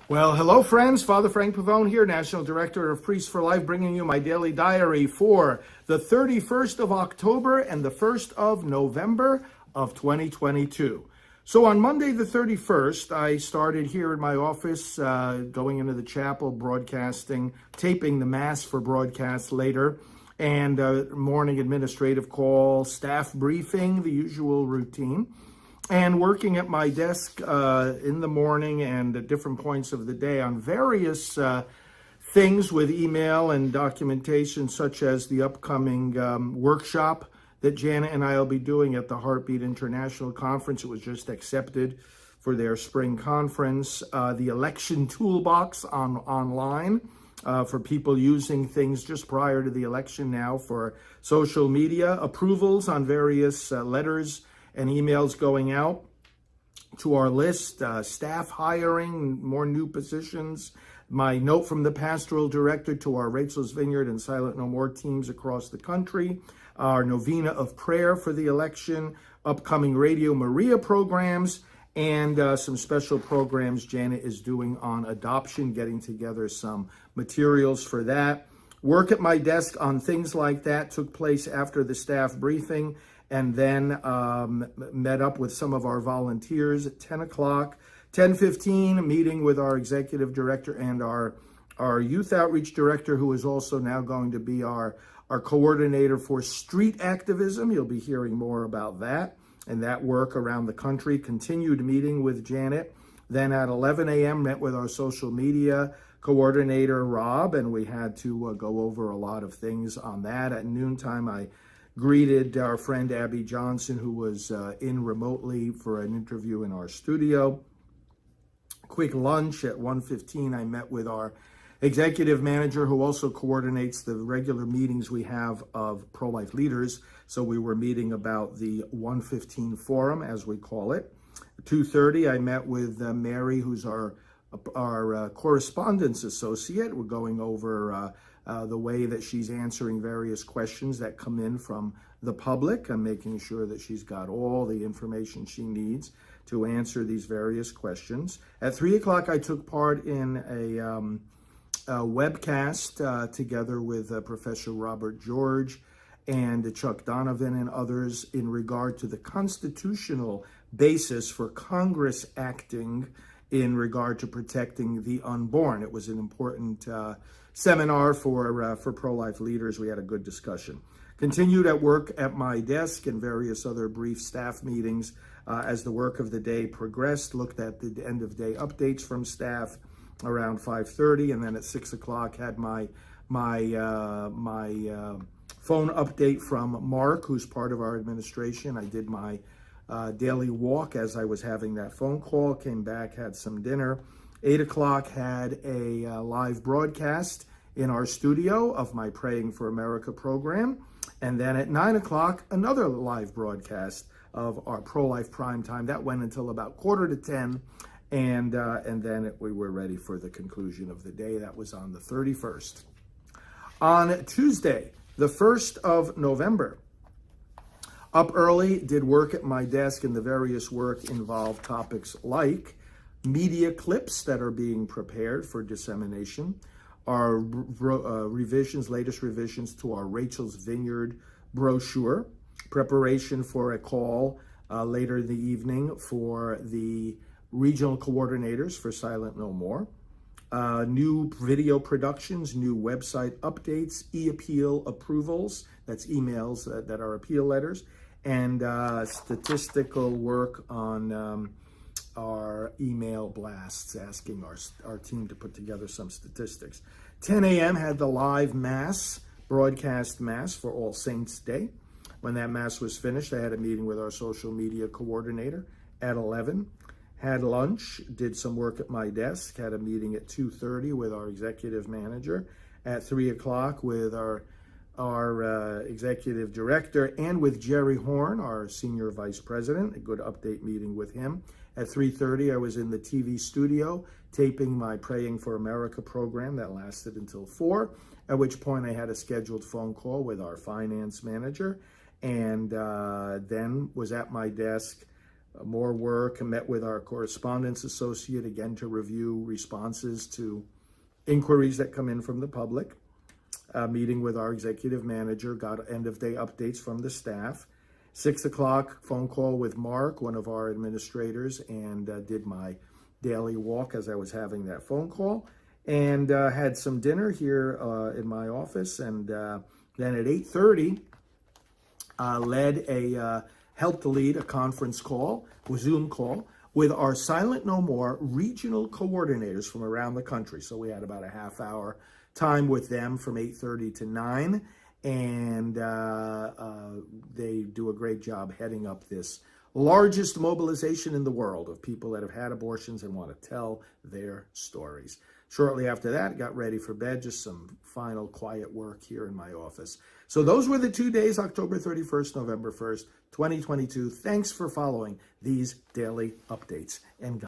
Well, hello, friends. Father Frank Pavone here, National Director of Priests for Life, bringing you my daily diary for the 31st of October and the 1st of November of 2022. So on Monday, the 31st, I started here in my office, going into the chapel, broadcasting, taping the Mass for broadcast later, and morning administrative call, staff briefing, the usual routine. And working at my desk in the morning and at different points of the day on various things with email and documentation, such as the upcoming workshop that Janet and I will be doing at the Heartbeat International Conference. It was just accepted for their spring conference. The election toolbox online for people using things just prior to the election now for social media. Approvals on various letters and emails going out to our list, staff hiring, more new positions, my note from the pastoral director to our Rachel's Vineyard and Silent No More teams across the country, our novena of prayer for the election, upcoming Radio Maria programs, and some special programs Janet is doing on adoption, getting together some materials for that. Work at my desk on things like that took place after the staff briefing, and then met up with some of our volunteers at 10 o'clock. 10:15, a meeting with our executive director and our youth outreach director, who is also now going to be our coordinator for street activism. You'll be hearing more about that and that work around the country. Continued meeting with Janet. Then at 11 a.m., met with our social media coordinator, Rob, and we had to go over a lot of things on that. At noontime, I greeted our friend Abby Johnson, who was in remotely for an interview in our studio. Quick lunch at 1:15. I met with our executive manager, who also coordinates the regular meetings we have of pro-life leaders. So we were meeting about the 115 forum, as we call it. 2:30, I met with Mary, who's our correspondence associate. We're going over the way that she's answering various questions that come in from the public and making sure that she's got all the information she needs to answer these various questions. At 3 o'clock, I took part in a webcast together with Professor Robert George and Chuck Donovan and others in regard to the constitutional basis for Congress acting in regard to protecting the unborn. It was an important seminar for pro-life leaders. We had a good discussion. Continued at work at my desk and various other brief staff meetings as the work of the day progressed. Looked at the end of day updates from staff around 5:30, and then at 6 o'clock had my phone update from Mark, who's part of our administration. I did my daily walk as I was having that phone call, came back, had some dinner. 8 o'clock had a live broadcast in our studio of my Praying for America program. And then at 9 o'clock, another live broadcast of our pro-life prime time. That went until about 9:45, and then we were ready for the conclusion of the day. That was on the 31st. On Tuesday, the 1st of November, up early, did work at my desk, and the various work involved topics like media clips that are being prepared for dissemination, our latest revisions to our Rachel's Vineyard brochure, preparation for a call later in the evening for the regional coordinators for Silent No More, new video productions, new website updates, e-appeal approvals, that's emails that are appeal letters, and statistical work on our email blasts, asking our team to put together some statistics. 10 a.m. had the live Mass, broadcast Mass for All Saints Day. When that Mass was finished, I had a meeting with our social media coordinator at 11. Had lunch, did some work at my desk, had a meeting at 2:30 with our executive manager, at 3 o'clock with our executive director, and with Jerry Horn, our senior vice president, a good update meeting with him. At 3:30, I was in the TV studio taping my Praying for America program that lasted until 4, at which point I had a scheduled phone call with our finance manager, and then was at my desk more work, and met with our correspondence associate again to review responses to inquiries that come in from the public. Meeting with our executive manager, got end of day updates from the staff. 6 o'clock phone call with Mark, one of our administrators, and did my daily walk as I was having that phone call, and had some dinner here in my office, and then at 8:30 helped lead a conference call, a Zoom call, with our Silent No More regional coordinators from around the country. So we had about a half hour time with them from 8:30 to 9, and they do a great job heading up this largest mobilization in the world of people that have had abortions and want to tell their stories. Shortly after that, got ready for bed, just some final quiet work here in my office. So those were the 2 days, October 31st, November 1st, 2022. Thanks for following these daily updates, and